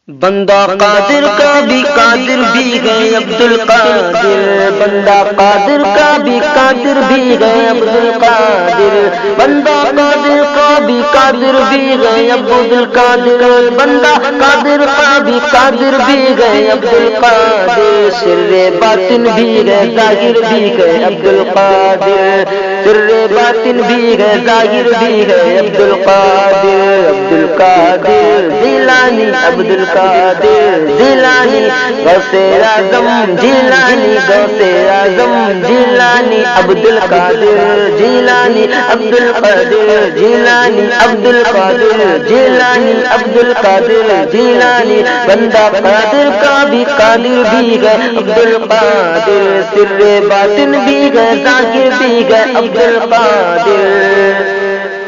بندہ قادر کا بھی قادر بھی گئے عبد القادر، بندہ قادر کا بھی قادر بھی گئے عبد القادر، بندہ قادر کا بھی قادر بھی گئے عبد القادر، بندہ قادر کا بھی قادر بھی گئے عبد القادر، سر باطن بھی گئے ظاہر بھی گئے عبد القادر، سر باطن بھی گئے ظاہر بھی گئے عبد القادر، عبد القادر جیلانی، عبد القادر جیلانی، غوث اعظم جیلانی، غوث اعظم جیلانی، عبد القادر جیلانی، عبد القادر جیلانی، عبد القادر جیلانی، عبد القادر جیلانی، بندہ قادر کا بھی قادر بھی گئے عبد القادر، سر باطن بھی گئے ظاہر بھی گئے عبد القادر،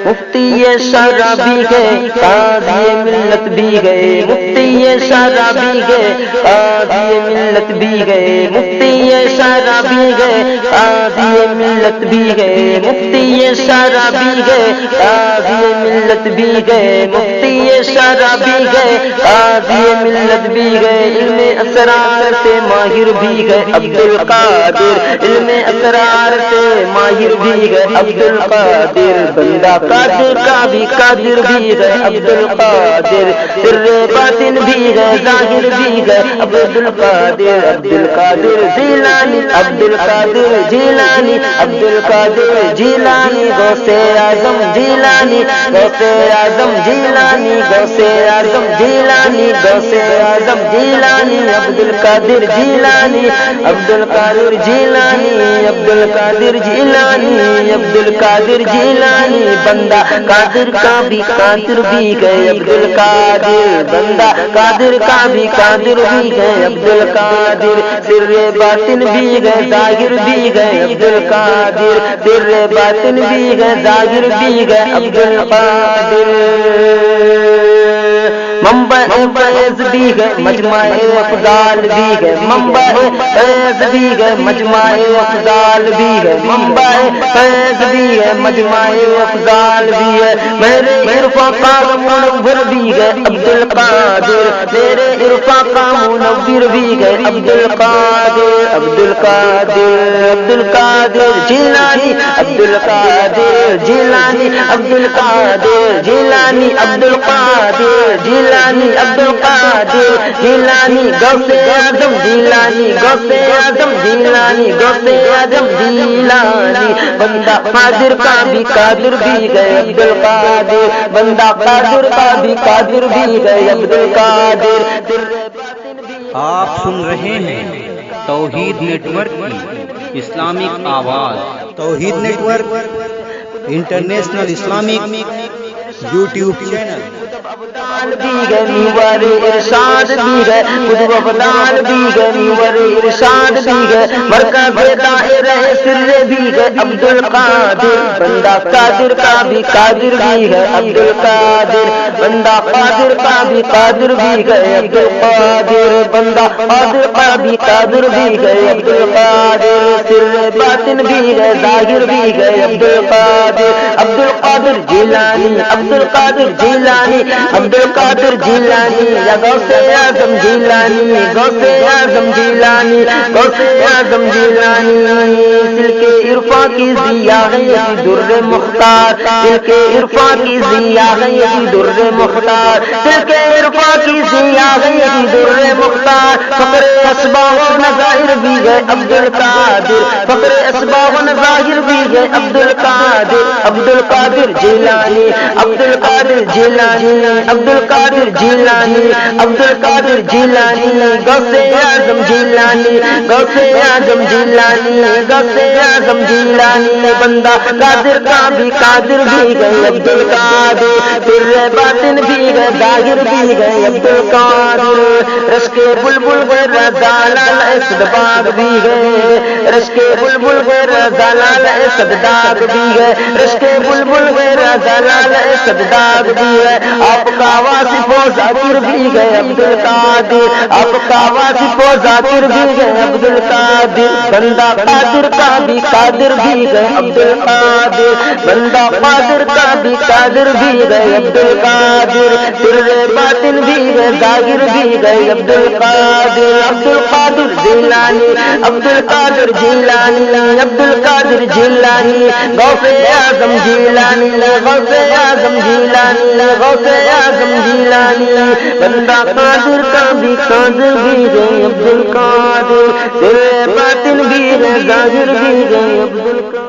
مفتی شرع بھی گئے قاضی ملت بھی گئے، مفتی شرع بھی گئے قاضی ملت بھی گئے، مفتی شرع بھی گئے قاضی ملت بھی گئے، مفتی شرع بھی گئے قاضی ملت بھی گئے، مفتی شرع بھی گئے قاضی ملت بھی گئے، علم اسرار سے ماہر بھی گئے عبد القادر، علم اسرار سے ماہر بھی گئے عبد القادر، بندہ قادر کا بھی قادر بھی گئے عبد القادر، سر باطن بھی گئے ظاہر بھی گئے عبد القادر، عبد القادر جیلانی، عبد القادر جیلانی، عبد القادر جیلانی، غوث اعظم جیلانی، غوث اعظم جیلانی، غوث اعظم جیلانی، غوث اعظم جیلانی، عبد القادر جیلانی، عبد القادر جیلانی، عبد القادر جیلانی، عبد القادر جیلانی، بندہ قادر کا بھی قادر بھی گئے عبد القادر، بندہ قادر کا بھی قادر بھی گئے عبد القادر، سر باطن بھی گئے ظاہر بھی گئے عبد القادر، سر باطن بھی گئے ظاہر بھی گئے عبد القادر، منبع فیض بھی گئے مجمع افضال بھی گئے، منبع فیض بھی گئے مجمع افضال بھی گئے، منبع فیض بھی ہے مجمع افضال بھی ہے، میرے عرفاں کا منور بھی گئے عبد القادر، میرے عرفاں کا منور بھی گئے عبد القادر، عبد القادر، عبد القادر جیلانی، عبد القادر جیلانی، عبد القادر جیلانی، عبد القادر جیلانی، عبد القادر جیلانی، غوث اعظم جیلانی، غوث اعظم جیلانی، غوث اعظم جیلانی، بندہ قادر کا بھی قادر بھی گئے عبد القادر، بندہ قادر کا بھی قادر بھی گئے عبد القادر، آپ سن رہے ہیں توحید نیٹ ورک کی اسلامک آواز، Tauheed Network International Islamic YouTube channel, بھی گئے نیور ارشاد بھی گئے، قطب افضال بھی گئے نیور ارشاد بھی گئے، مرکز دائرہ سر بھی گئے عبد القادر، بندہ قادر کا بھی قادر بھی گئے عبد القادر، بندہ قادر کا بھی قادر بھی گئے عبد القادر، بندہ قادر کا بھی قادر بھی گئے عبد القادر، سر باطن بھی گئے ظاہر بھی گئے عبد القادر، عبد القادر جیلانی، عبد القادر جیلانی، عبد القادر جیلانی، یا غوث اعظم جیلانی، غوث اعظم جیلانی، غوث اعظم جیلانی، دل کے عرفاں کی ضیا ہے در مختار، دل کے عرفاں کی ضیا ہے در مختار، دل کے عرفاں کی ضیا ہے در مختار، فقر اسباح و نظائر بھی گئے عبد القادر، فقر اسباح و نظائر بھی گئے عبد القادر، عبد القادر جیلانی، عبد القادر جیلانی، عبد القادر جیلانی، عبد القادر جیلانی، غوث اعظم جیلانی، غوث اعظم جیلانی، غوث اعظم جیلانی، بندہ قادر کا بھی قادر بھی گئے عبد القادر، سر باطن بھی گئے ظاہر بھی گئے عبد القادر، رشک بلبل گئے رضا لال اسدباغ بھی گئے، رشک بلبل گئے رضا لال اسدباغ بھی گئے، رشک بلبل گئے رضا لال اسدباغ بھی ہے، آپ کا واصف و ذاکر بھی گئے عبد القادر، آپ کا واصف و ذاکر بھی گئے عبد القادر، بندہ قادر کا بھی قادر بھی گئے عبد القادر، بندہ قادر کا بھی قادر بھی گئے عبد القادر، سر باطن بھی گئے ظاہر بھی بھی گئے عبد القادر جیلانی، عبد القادر جیلانی، عبد القادر جیلانی، غوث اعظم جیلانی، غوث اعظم جیلانی، غوث اعظم جیلانی، بندہ قادر کا بھی قادر بھی گئے عبد القادر، تیرے باطن بھی ظاہر بھی گئے عبد القادر۔